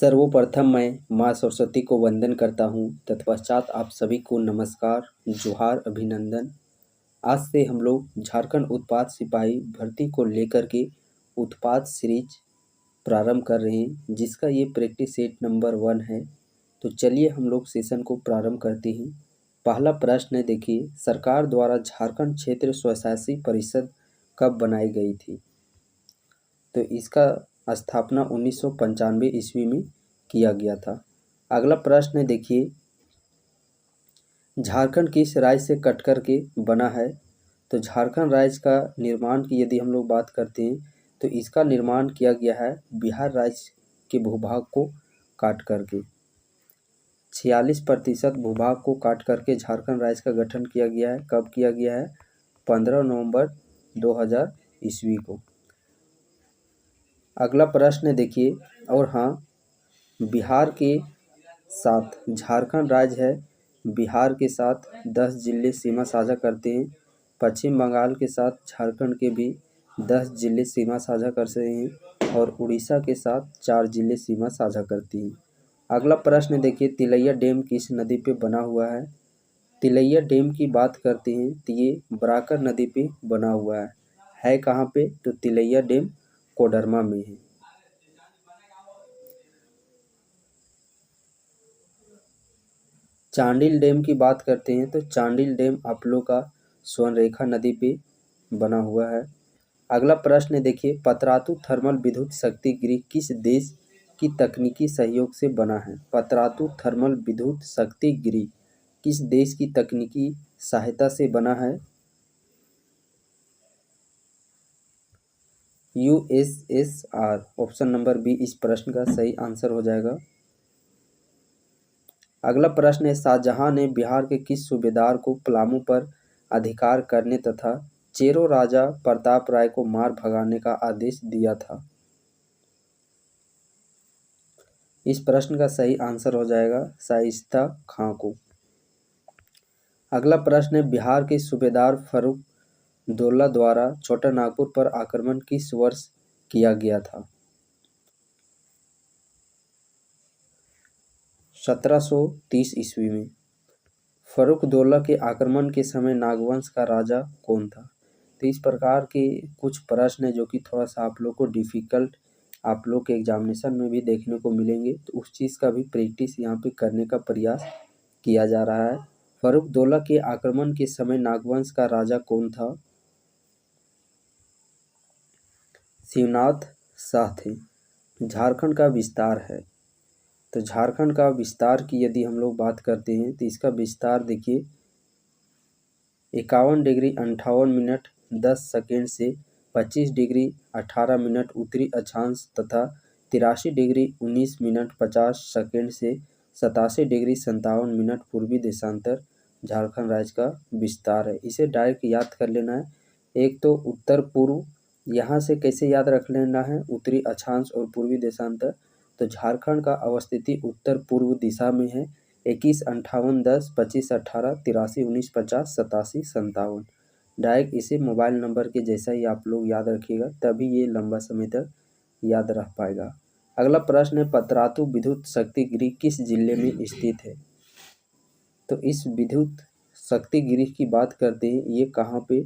सर्वप्रथम मैं माँ सरस्वती को वंदन करता हूँ। तत्पश्चात आप सभी को नमस्कार, जोहार, अभिनंदन। आज से हम लोग झारखंड उत्पाद सिपाही भर्ती को लेकर के उत्पाद सीरीज प्रारंभ कर रहे हैं, जिसका ये प्रैक्टिस सेट नंबर 1 है। तो चलिए हम लोग सेशन को प्रारंभ करते हैं। पहला प्रश्न है, देखिए, सरकार द्वारा झारखंड क्षेत्र स्वशासी परिषद कब बनाई गई थी? तो इसका स्थापना 1995 ईस्वी में किया गया था। अगला प्रश्न है, देखिए, झारखंड किस राज्य से कट कर के बना है? तो झारखंड राज्य का निर्माण की यदि हम लोग बात करते हैं तो इसका निर्माण किया गया है बिहार राज्य के भूभाग को काट करके। 46% भूभाग को काट करके झारखंड राज्य का गठन किया गया है। कब किया गया है? 15 नवंबर 2000 ईस्वी को। अगला प्रश्न है, देखिए, और हाँ, बिहार के साथ झारखंड राज्य है, बिहार के साथ 10 जिले सीमा साझा करते हैं। पश्चिम बंगाल के साथ झारखंड के भी 10 जिले सीमा साझा कर रहे हैं और उड़ीसा के साथ 4 जिले सीमा साझा करती हैं। अगला प्रश्न देखिए, तिलैया डैम किस नदी पे बना हुआ है? तिलैया डैम की बात करते हैं तो ये बराकर नदी पे बना हुआ है कहाँ पे? तो तिलैया डैम कोडरमा में है। चांडिल डैम की बात करते हैं तो चांडिल डैम आप लोग का स्वर्णरेखा नदी पे बना हुआ है। अगला प्रश्न है, देखिए, पतरातू थर्मल विद्युत शक्ति गृह किस देश की तकनीकी सहयोग से बना है? पतरातू थर्मल विद्युत शक्ति गृह किस देश की तकनीकी सहायता से बना है? यूएसएसआर। ऑप्शन नंबर बी इस प्रश्न का सही आंसर हो जाएगा। अगला प्रश्न है, शाहजहां ने बिहार के किस सूबेदार को पलामू पर अधिकार करने तथा चेरो राजा प्रताप राय को मार भगाने का आदेश दिया था? इस प्रश्न का सही आंसर हो जाएगा शाइस्ता खां को। अगला प्रश्न है, बिहार के सूबेदार फर्रुखद्दौला द्वारा छोटा नागपुर पर आक्रमण किस वर्ष किया गया था? 1730 ईस्वी में। फर्रुखद्दौला के आक्रमण के समय नागवंश का राजा कौन था? तो इस प्रकार के कुछ प्रश्न है जो कि थोड़ा सा आप लोग को डिफिकल्ट आप लोग के एग्जामिनेशन में भी देखने को मिलेंगे, तो उस चीज़ का भी प्रैक्टिस यहाँ पे करने का प्रयास किया जा रहा है। फर्रुखद्दौला के आक्रमण के समय नागवंश का राजा कौन था? शिवनाथ शाह थे। झारखंड का विस्तार है, तो झारखंड का विस्तार की यदि हम लोग बात करते हैं तो इसका विस्तार देखिए 51 डिग्री 58 मिनट 10 सेकेंड से 25 डिग्री 18 मिनट उत्तरी अक्षांश तथा 83 डिग्री 19 मिनट 50 सेकेंड से 87 डिग्री 57 मिनट पूर्वी देशांतर झारखंड राज्य का विस्तार है। इसे डायरेक्ट याद कर लेना है। एक तो उत्तर पूर्व, यहाँ से कैसे याद रख लेना है? उत्तरी अक्षांश और पूर्वी देशांतर। तो झारखंड का अवस्थिति उत्तर पूर्व दिशा में है। 21 58 10 25 18 83 19 50 87 57। डायरेक्ट इसे मोबाइल नंबर के जैसा ही आप लोग याद रखिएगा, तभी ये लंबा समय तक याद रह पाएगा। अगला प्रश्न है, पतरातू विद्युत शक्ति गृह किस जिले में स्थित है? तो इस विद्युत शक्ति गृह की बात करते हैं, ये कहाँ पे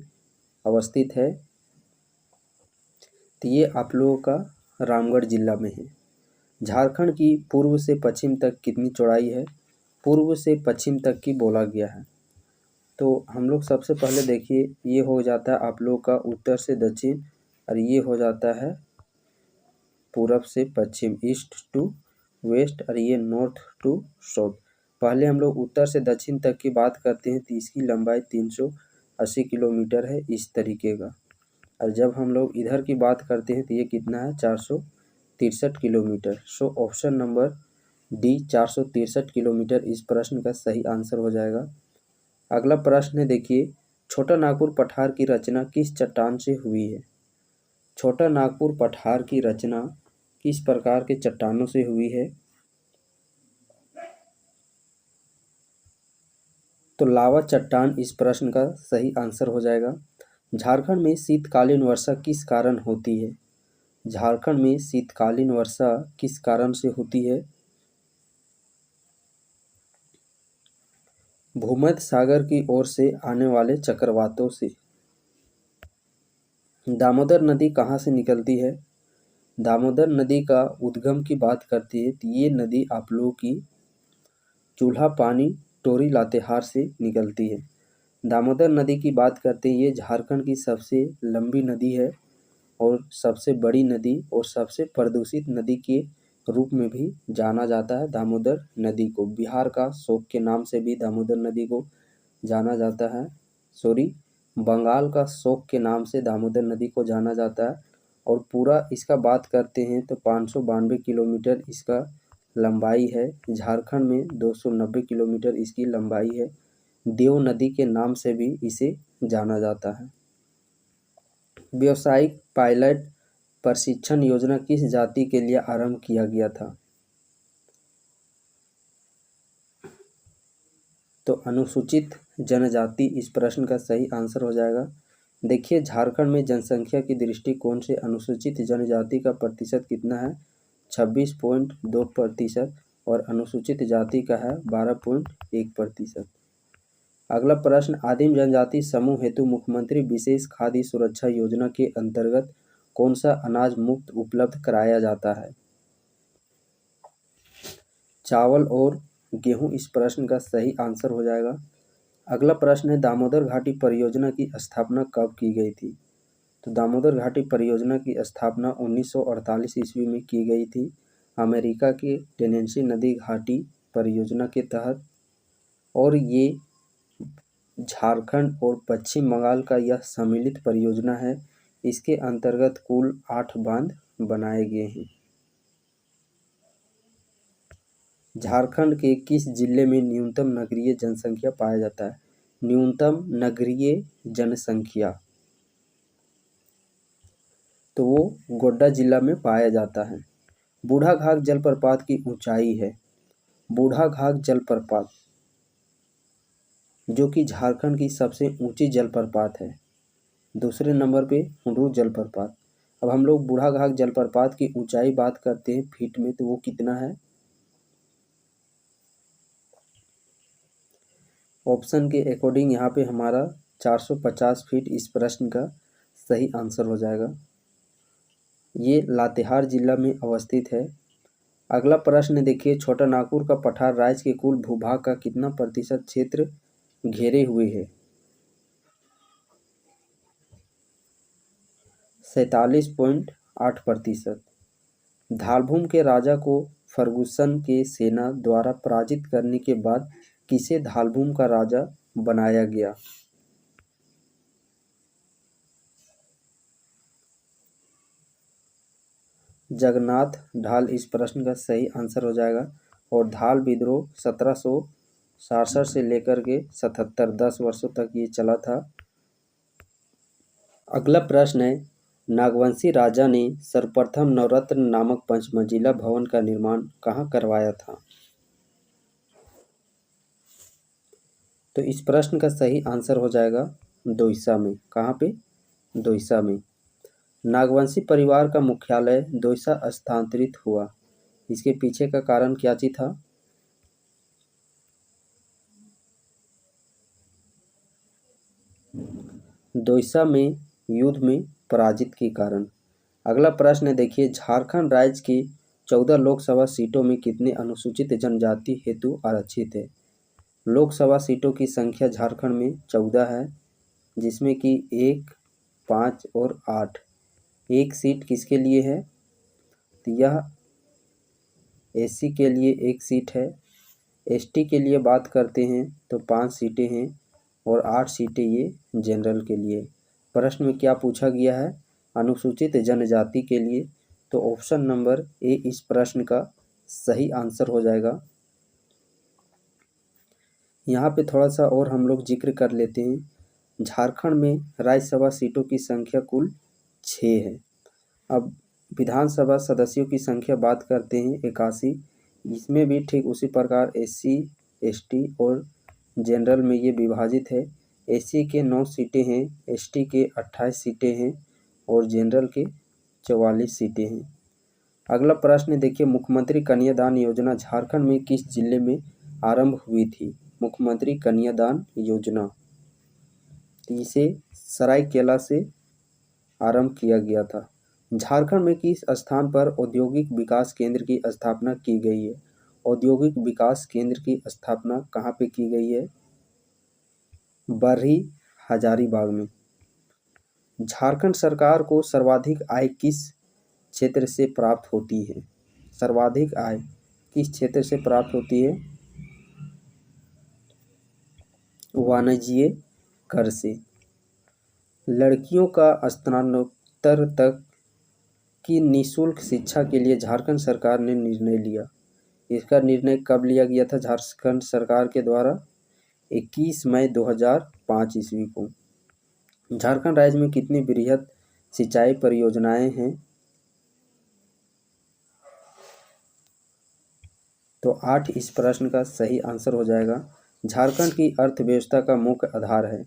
अवस्थित है? तो ये आप लोगों का रामगढ़ जिला में है। झारखंड की पूर्व से पश्चिम तक कितनी चौड़ाई है? पूर्व से पश्चिम तक की बोला गया है। तो हम लोग सबसे पहले देखिए, ये हो जाता है आप लोग का उत्तर से दक्षिण और ये हो जाता है पूरब से पश्चिम, ईस्ट टू वेस्ट, और ये नॉर्थ टू साउथ। पहले हम लोग उत्तर से दक्षिण तक की बात करते हैं तो इसकी लंबाई 380 किलोमीटर है, इस तरीके का। और जब हम लोग इधर की बात करते हैं तो ये कितना है? 463 kilometre. So option number D 463 kilometre इस प्रश्न का सही आंसर हो जाएगा। अगला प्रश्न है, देखिए, छोटा नागपुर पठार की रचना किस चट्टान से हुई है? छोटा नागपुर पठार की रचना किस प्रकार के चट्टानों से हुई है? तो लावा चट्टान इस प्रश्न का सही आंसर हो जाएगा। झारखंड में शीतकालीन वर्षा किस कारण होती है? झारखंड में शीतकालीन वर्षा किस कारण से होती है? भूमध्य सागर की ओर से आने वाले चक्रवातों से। दामोदर नदी कहाँ से निकलती है? दामोदर नदी का उद्गम की बात करती है तो ये नदी आप लोगों की चूल्हा पानी टोरी लातेहार से निकलती है। दामोदर नदी की बात करते हैं, ये झारखंड की सबसे लंबी नदी है और सबसे बड़ी नदी और सबसे प्रदूषित नदी के रूप में भी जाना जाता है। दामोदर नदी को बिहार का शोक के नाम से भी दामोदर नदी को जाना जाता है। बंगाल का शोक के नाम से दामोदर नदी को जाना जाता है। और पूरा इसका बात करते हैं तो 592 किलोमीटर इसका लंबाई है। झारखंड में 290 किलोमीटर इसकी लंबाई है। देव नदी के नाम से भी इसे जाना जाता है। व्यावसायिक पायलट प्रशिक्षण योजना किस जाति के लिए आरंभ किया गया था? तो अनुसूचित जनजाति इस प्रश्न का सही आंसर हो जाएगा। देखिए, झारखंड में जनसंख्या की दृष्टिकोण से अनुसूचित जनजाति का प्रतिशत कितना है? 26.2% और अनुसूचित जाति का है 12.1%। अगला प्रश्न, आदिम जनजाति समूह हेतु मुख्यमंत्री विशेष खाद्य सुरक्षा योजना के अंतर्गत कौन सा अनाज मुफ्त उपलब्ध कराया जाता है? चावल और गेहूं इस प्रश्न का सही आंसर हो जाएगा। अगला प्रश्न है, दामोदर घाटी परियोजना की स्थापना कब की गई थी? तो दामोदर घाटी परियोजना की स्थापना 1948 ईस्वी में की गई थी अमेरिका के टेनेसी नदी घाटी परियोजना के तहत। और ये झारखंड और पश्चिम बंगाल का यह सम्मिलित परियोजना है। इसके अंतर्गत कुल 8 बांध बनाए गए हैं। झारखंड के किस जिले में न्यूनतम नगरीय जनसंख्या पाया जाता है? न्यूनतम नगरीय जनसंख्या तो वो गोड्डा जिला में पाया जाता है। बूढ़ाघाघ जलप्रपात की ऊंचाई है। बूढ़ाघाघ जलप्रपात जो कि झारखंड की सबसे ऊंची जलप्रपात है। दूसरे नंबर पे हुडरू जलप्रपात। अब हम लोग बूढ़ाघाघ जलप्रपात की ऊंचाई बात करते हैं फीट में, तो वो कितना है? ऑप्शन के अकॉर्डिंग यहाँ पे हमारा 450 फीट इस प्रश्न का सही आंसर हो जाएगा। ये लातेहार जिला में अवस्थित है। अगला प्रश्न देखिए, छोटा नागपुर का पठार राज्य के कुल भूभाग का कितना प्रतिशत क्षेत्र घेरे हुए है? 47.8%। धालभूम के राजा को फर्गुसन के सेना द्वारा पराजित करने के बाद किसे धालभूम का राजा बनाया गया? जगन्नाथ ढाल इस प्रश्न का सही आंसर हो जाएगा। और धाल विद्रोह 1767 से लेकर के 77 10 वर्षों तक ये चला था। अगला प्रश्न है, नागवंशी राजा ने सर्वप्रथम नवरत्न नामक पंचमंजिला भवन का निर्माण कहाँ करवाया था? तो इस प्रश्न का सही आंसर हो जाएगा दोईसा में। कहाँ पे? दोईसा में। नागवंशी परिवार का मुख्यालय दोईसा स्थानांतरित हुआ, इसके पीछे का कारण क्या चीज था? दोईसा में युद्ध में पराजित के कारण। अगला प्रश्न देखिए, झारखंड राज्य की 14 लोकसभा सीटों में कितने अनुसूचित जनजाति हेतु आरक्षित है? लोकसभा सीटों की संख्या झारखंड में 14 है, जिसमें कि 1, 5 और 8। एक सीट किसके लिए है? तो यह एससी के लिए एक सीट है। एसटी के लिए बात करते हैं तो 5 सीटें हैं और 8 सीटें ये जनरल के लिए। प्रश्न में क्या पूछा गया है? अनुसूचित जनजाति के लिए। तो ऑप्शन नंबर ए इस प्रश्न का सही आंसर हो जाएगा। यहाँ पे थोड़ा सा और हम लोग जिक्र कर लेते हैं। झारखंड में राज्यसभा सीटों की संख्या कुल 6 है। अब विधानसभा सदस्यों की संख्या बात करते हैं 81। इसमें भी ठीक उसी प्रकार एससी, एसटी और जनरल में ये विभाजित है। एससी के 9 सीटें हैं, एसटी के 28 सीटें हैं और जनरल के 44 सीटें हैं। अगला प्रश्न देखिए, मुख्यमंत्री कन्यादान योजना झारखंड में किस जिले में आरंभ हुई थी? मुख्यमंत्री कन्यादान योजना, तो इसे सरायकेला से आरंभ किया गया था। झारखंड में किस स्थान पर औद्योगिक विकास केंद्र की स्थापना की गई है? औद्योगिक विकास केंद्र की स्थापना कहाँ पे की गई है? बरही हजारीबाग में। झारखंड सरकार को सर्वाधिक आय किस क्षेत्र से प्राप्त होती है? सर्वाधिक आय किस क्षेत्र से प्राप्त होती है? वाणिज्य कर से। लड़कियों का स्नातकोत्तर तक की निःशुल्क शिक्षा के लिए झारखंड सरकार ने निर्णय लिया। इसका निर्णय कब लिया गया था झारखंड सरकार के द्वारा? 21 मई 2005 ईस्वी को। झारखंड राज्य में कितनी वृहद सिंचाई परियोजनाएं हैं? तो 8 इस प्रश्न का सही आंसर हो जाएगा। झारखंड की अर्थव्यवस्था का मुख्य आधार है,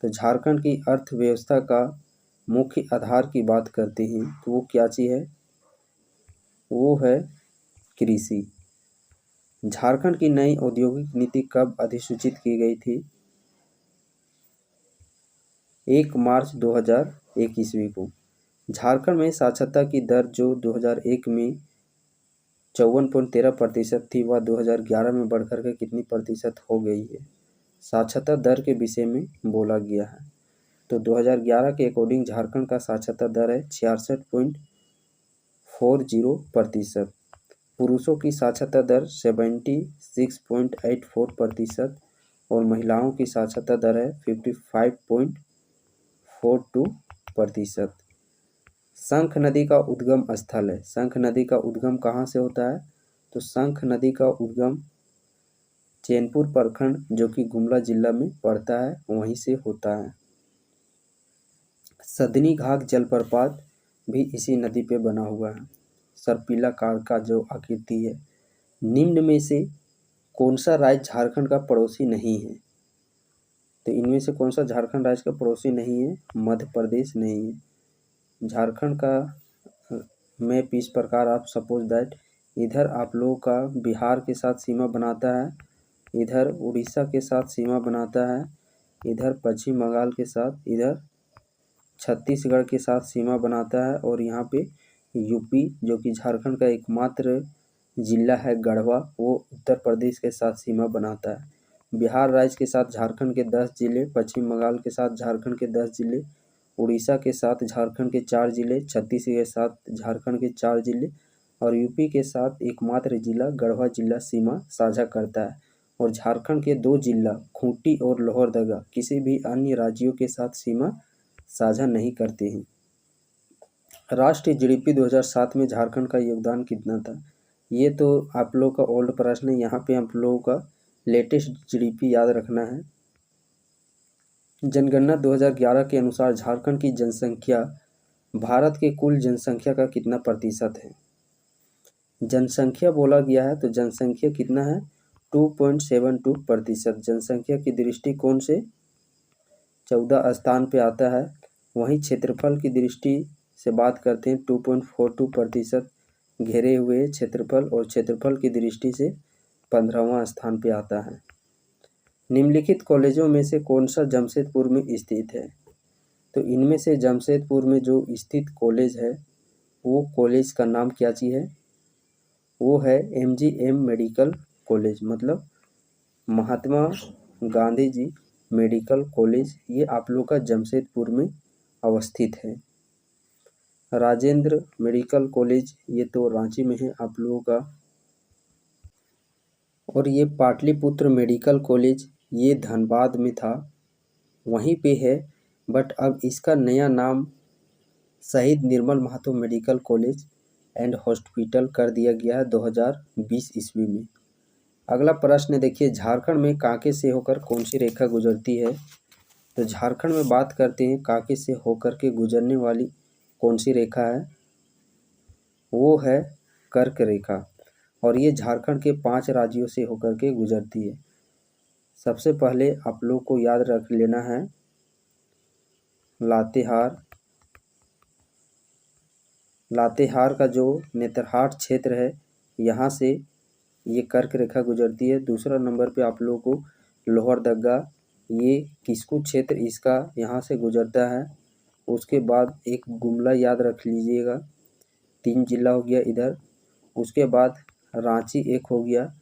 तो झारखंड की अर्थव्यवस्था का मुख्य आधार की बात करते हैं तो वो क्या चीज़ है? वो है कृषि। झारखंड की नई औद्योगिक नीति कब अधिसूचित की गई थी? 1 मार्च 2001 ईस्वी को। झारखंड में साक्षरता की दर जो 2001 में 54.13% थी वह 2011 में बढ़कर के कितनी प्रतिशत हो गई है? साक्षरता दर के विषय में बोला गया है। तो 2011 के अकॉर्डिंग झारखंड का साक्षरता दर है 66.40%। पुरुषों की साक्षरता दर 76.84% और महिलाओं की साक्षरता दर है 55.42%। शंख नदी का उद्गम स्थल है। शंख नदी का उद्गम कहाँ से होता है? तो शंख नदी का उद्गम चैनपुर प्रखंड जो कि गुमला जिला में पड़ता है वहीं से होता है। सदनी घाट जलप्रपात भी इसी नदी पे बना हुआ है। सर्पिलाकार का जो आकृति है। निम्न में से कौन सा राज्य झारखंड का पड़ोसी नहीं है? तो इनमें से कौन सा झारखंड राज्य का पड़ोसी नहीं है? मध्य प्रदेश नहीं है। झारखंड का मैप इस प्रकार, आप सपोज दैट इधर आप लोगों का बिहार के साथ सीमा बनाता है, इधर उड़ीसा के साथ सीमा बनाता है, इधर पश्चिम बंगाल के साथ, इधर छत्तीसगढ़ के साथ सीमा बनाता है और यहाँ पे यूपी जो कि झारखंड का एकमात्र जिला है गढ़वा, वो उत्तर प्रदेश के साथ सीमा बनाता है। बिहार राज्य के साथ झारखंड के 10 जिले, पश्चिम बंगाल के साथ झारखंड के 10 जिले, उड़ीसा के साथ झारखंड के 4 जिले, छत्तीसगढ़ के साथ झारखंड के 4 जिले और यूपी के साथ एकमात्र जिला गढ़वा जिला सीमा साझा करता है। और झारखंड के 2 जिला खूंटी और लोहरदगा किसी भी अन्य राज्यों के साथ सीमा साझा नहीं करते हैं। राष्ट्रीय जीडीपी 2007 में झारखंड का योगदान कितना था? ये तो आप लोग का ओल्ड प्रश्न है, यहाँ पे आप लोगों का लेटेस्ट जीडीपी याद रखना है। जनगणना 2011 के अनुसार झारखंड की जनसंख्या भारत के कुल जनसंख्या का कितना प्रतिशत है? जनसंख्या बोला गया है तो जनसंख्या कितना है? 2.72%। जनसंख्या की दृष्टिकोण से 14 स्थान पे आता है। वहीं क्षेत्रफल की दृष्टि से बात करते हैं 2.42% घेरे हुए क्षेत्रफल और क्षेत्रफल की दृष्टि से 15वां स्थान पे आता है। निम्नलिखित कॉलेजों में से कौन सा जमशेदपुर में स्थित है? तो इनमें से जमशेदपुर में जो स्थित कॉलेज है वो कॉलेज का नाम क्या चीज़ है? वो है MGM मेडिकल कॉलेज, मतलब महात्मा गांधी जी मेडिकल कॉलेज। ये आप लोग का जमशेदपुर में अवस्थित है। राजेंद्र मेडिकल कॉलेज ये तो रांची में है आप लोगों का। और ये पाटलिपुत्र मेडिकल कॉलेज ये धनबाद में था, वहीं पे है, बट अब इसका नया नाम Shaheed Nirmal Mahato medical college and hospital कर दिया गया है 2020 ईस्वी में। अगला प्रश्न देखिए, झारखंड में कांके से होकर कौन सी रेखा गुजरती है? तो झारखंड में बात करते हैं कांके से होकर के गुजरने वाली कौन सी रेखा है? वो है कर्क रेखा और ये झारखंड के 5 राज्यों से होकर के गुजरती है। सबसे पहले आप लोग को याद रख लेना है लातेहार, लातेहार का जो नेतरहाट क्षेत्र है यहाँ से ये कर्क रेखा गुजरती है। दूसरा नंबर पे आप लोगों को लोहरदग्गा, ये किस्कू क्षेत्र इसका यहाँ से गुजरता है। उसके बाद एक गुमला याद रख लीजिएगा, 3 जिला हो गया इधर। उसके बाद रांची एक हो गया,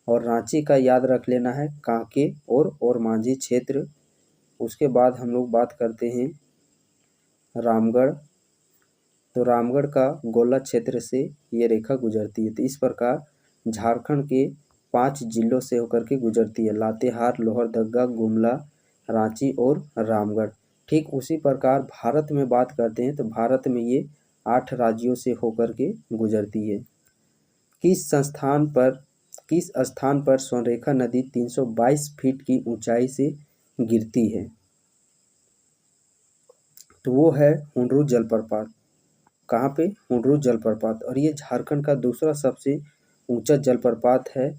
और रांची का याद रख लेना है कांके और मांझी क्षेत्र। उसके बाद हम लोग बात करते हैं रामगढ़, तो रामगढ़ का गोला क्षेत्र से ये रेखा गुजरती है। तो इस प्रकार झारखंड के 5 जिलों से होकर के गुजरती है, लातेहार, लोहरदग्गा, गुमला, रांची और रामगढ़। ठीक उसी प्रकार भारत में बात करते हैं तो भारत में ये 8 राज्यों से होकर के गुजरती है। किस स्थान पर स्वर्णरेखा नदी 322 फीट की ऊंचाई से गिरती है? तो वो है हुंडरू जलप्रपात। कहाँ पे? हुंडरू जलप्रपात। और ये झारखंड का दूसरा सबसे ऊंचा जलप्रपात है।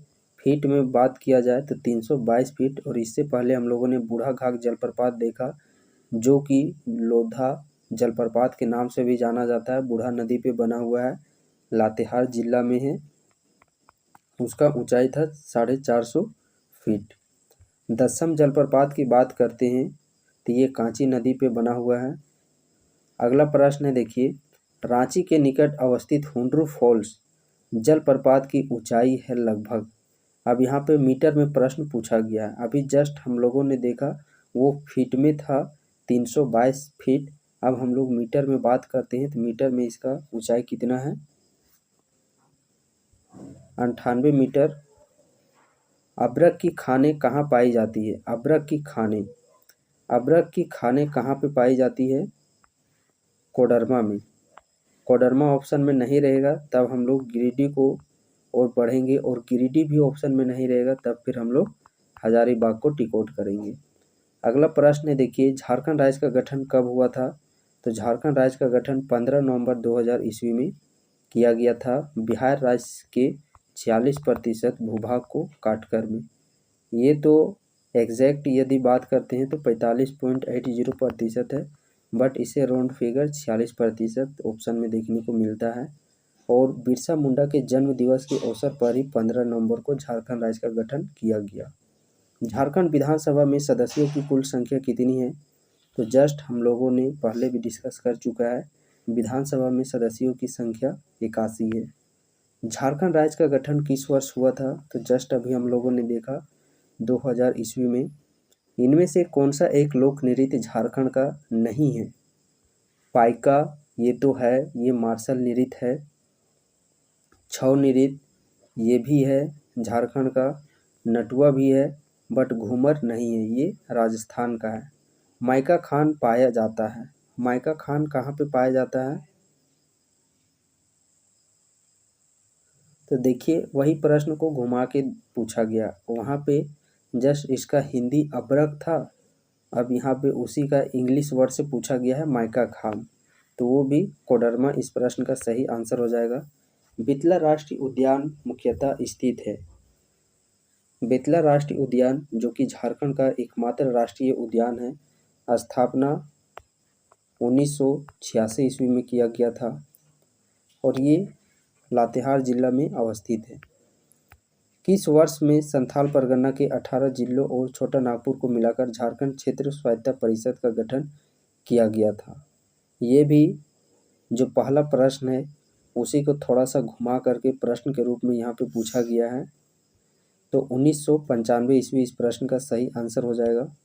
फीट में बात किया जाए तो 322 फीट। और इससे पहले हम लोगों ने बूढ़ा घाघ जलप्रपात देखा, जो कि लोधा जलप्रपात के नाम से भी जाना जाता है, बूढ़ा नदी पे बना हुआ है, लातेहार जिला में है। उसका ऊंचाई था 450 फीट। दसम जलप्रपात की बात करते हैं तो ये कांची नदी पे बना हुआ है। अगला प्रश्न है, देखिए, रांची के निकट अवस्थित हुंडरू फॉल्स जलप्रपात की ऊंचाई है लगभग। अब यहाँ पे मीटर में प्रश्न पूछा गया है। अभी जस्ट हम लोगों ने देखा वो फीट में था 322 फीट। अब हम लोग मीटर में बात करते हैं तो मीटर में इसका ऊंचाई कितना है? 98 मीटर। अब्रक की खानें कहाँ पाई जाती है? अब्रक की खानें कहाँ पे पाई जाती है? कोडरमा में। कोडरमा ऑप्शन में नहीं रहेगा तब हम लोग गिरिडीह को और पढ़ेंगे, और गिरिडीह भी ऑप्शन में नहीं रहेगा तब फिर हम लोग हजारीबाग को टिकोट करेंगे। अगला प्रश्न है, देखिए, झारखंड राज्य का गठन कब हुआ था? तो झारखंड राज्य का गठन 15 नवंबर 2000 ईस्वी में किया गया था, बिहार राज्य के 46% भूभाग को काटकर में। ये तो एग्जैक्ट यदि बात करते हैं तो 45.80% है, बट इसे राउंड फिगर 46% ऑप्शन में देखने को मिलता है। और बिरसा मुंडा के जन्म दिवस के अवसर पर ही 15 नवंबर को झारखंड राज्य का गठन किया गया। झारखंड विधानसभा में सदस्यों की कुल संख्या कितनी है? तो जस्ट हम लोगों ने पहले भी डिस्कस कर चुका है, विधानसभा में सदस्यों की संख्या 81 है। झारखंड राज्य का गठन किस वर्ष हुआ था? तो जस्ट अभी हम लोगों ने देखा 2000 ईस्वी में। इनमें से कौन सा एक लोक नृत्य झारखंड का नहीं है? पाइका ये तो है, ये मार्शल नृत्य है। छऊ नृत्य ये भी है झारखंड का। नटुआ भी है, बट घूमर नहीं है, ये राजस्थान का है। माइका खान पाया जाता है। माइका खान कहाँ पे पाया जाता है? तो देखिए, वही प्रश्न को घुमा के पूछा गया। वहाँ पे जस्ट इसका हिंदी अब्रक था, अब यहाँ पे उसी का इंग्लिश वर्ड से पूछा गया है माइका खान, तो वो भी कोडरमा इस प्रश्न का सही आंसर हो जाएगा। बेतला राष्ट्रीय उद्यान मुख्यतः स्थित है। बेतला राष्ट्रीय उद्यान, जो कि झारखंड का एकमात्र राष्ट्रीय उद्यान है, स्थापना 1986 ईस्वी में किया गया था, और ये लातेहार जिला में अवस्थित है। किस वर्ष में संथाल परगना के 18 जिलों और छोटा नागपुर को मिलाकर झारखंड क्षेत्र स्वायत्तता परिषद का गठन किया गया था? ये भी जो पहला प्रश्न है उसी को थोड़ा सा घुमा करके प्रश्न के रूप में यहाँ पे पूछा गया है, तो 1995 ईस्वी इस प्रश्न का सही आंसर हो जाएगा।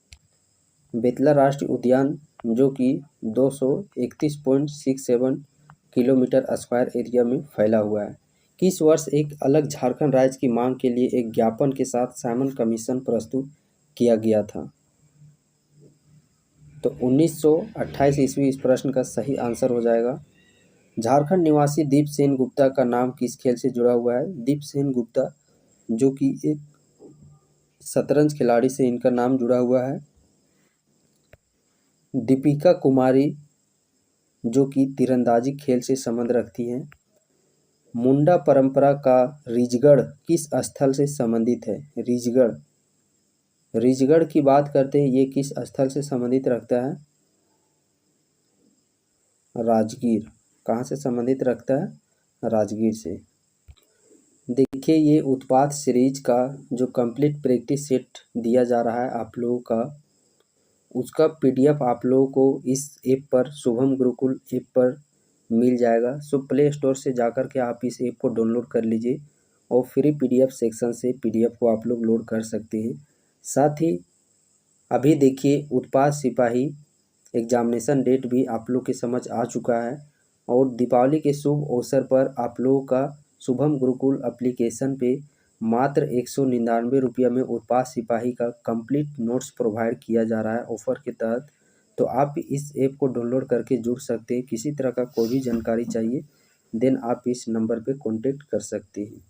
बेतला राष्ट्रीय उद्यान, जो कि 231.67 किलोमीटर स्क्वायर एरिया में फैला हुआ है, किस वर्ष एक अलग झारखंड राज्य की मांग के लिए एक ज्ञापन के साथ साइमन कमीशन प्रस्तुत किया गया था? तो 1928 ईस्वी इस प्रश्न का सही आंसर हो जाएगा। झारखंड निवासी दीप सेन गुप्ता का नाम किस खेल से जुड़ा हुआ है? दीप सेन गुप्ता, जो कि एक शतरंज खिलाड़ी से इनका नाम जुड़ा हुआ है। दीपिका कुमारी, जो कि तीरंदाजी खेल से संबंध रखती हैं। मुंडा परंपरा का रिजगढ़ किस स्थल से संबंधित है? रिजगढ़ की बात करते हैं, ये किस स्थल से संबंधित रखता है? राजगीर। कहाँ से संबंधित रखता है? राजगीर से। देखिए ये उत्पाद सीरीज का जो कंप्लीट प्रैक्टिस सेट दिया जा रहा है आप लोगों का, उसका पीडीएफ आप लोगों को इस ऐप पर, शुभम गुरुकुल ऐप पर मिल जाएगा। सो प्ले स्टोर से जाकर के आप इस ऐप को डाउनलोड कर लीजिए और फ्री पीडीएफ सेक्शन से पीडीएफ को आप लोग लोड कर सकते हैं। साथ ही अभी देखिए उत्पाद सिपाही एग्जामिनेशन डेट भी आप लोग के समझ आ चुका है और दीपावली के शुभ अवसर पर आप लोगों का शुभम गुरुकुल एप्लीकेशन पे मात्र 199 रुपया में उत्पाद सिपाही का कंप्लीट नोट्स प्रोवाइड किया जा रहा है ऑफर के तहत। तो आप इस ऐप को डाउनलोड करके जुड़ सकते हैं। किसी तरह का कोई भी जानकारी चाहिए देन आप इस नंबर पे कांटेक्ट कर सकते हैं।